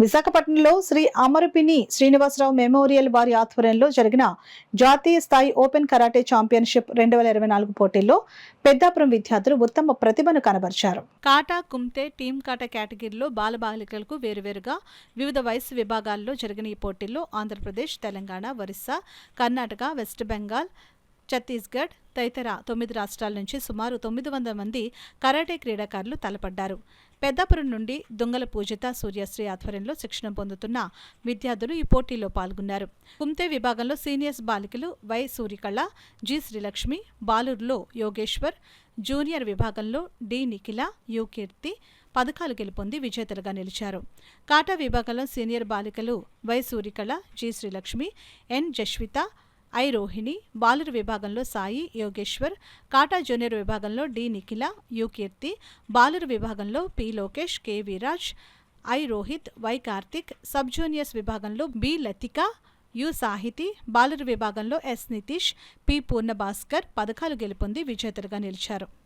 విశాఖపట్నంలో శ్రీ అమరపిని శ్రీనివాసరావు మెమోరియల్ వారి ఆధ్వర్యంలో జరిగిన జాతీయ స్థాయి ఓపెన్ కరాటే ఛాంపియన్షిప్ 2024 పోటీల్లో పెద్దాపురం విద్యార్థులు ఉత్తమ ప్రతిభను కనబరిచారు. కాటా, కుంతే, టీమ్ కాటా కేటగిరీలో బాలబాలికలకు వేరువేరుగా వివిధ వయసు విభాగాల్లో జరిగిన ఈ పోటీల్లో ఆంధ్రప్రదేశ్, తెలంగాణ, ఒరిస్సా, కర్ణాటక, వెస్ట్ బెంగాల్, ఛత్తీస్గఢ్ తదితర 9 రాష్ట్రాల నుంచి సుమారు 900 మంది కరాటే క్రీడాకారులు తలపడ్డారు. పెద్దాపురం నుండి దొంగల పూజిత సూర్యశ్రీ ఆధ్వర్యంలో శిక్షణ పొందుతున్న విద్యార్థులు ఈ పోటీలో పాల్గొన్నారు. కుంతే విభాగంలో సీనియర్స్ బాలికలు వై సూరికళ, జి శ్రీలక్ష్మి, బాలురులో యోగేశ్వర్, జూనియర్ విభాగంలో డి నిఖిల, యు కీర్తి పథకాలు గెలుపొంది విజేతలుగా నిలిచారు. కాటా విభాగంలో సీనియర్ బాలికలు Y Surikala, G Srilakshmi, N Jashwitha, I Rohini, బాలుర విభాగంలో సాయి, యోగేశ్వర్, కాటా జూనియర్ విభాగంలో డి నిఖిల, యు కీర్తి, బాలుర విభాగంలో P Lokesh, K Viraj, I Rohith, Y Karthik, sub juniors విభాగంలో బి లతిక, యు సాహితి, బాలుర విభాగంలో ఎస్ నితీష్, పి పూర్ణభాస్కర్ పథకాలు గెలుపొంది విజేతలుగా నిలిచారు.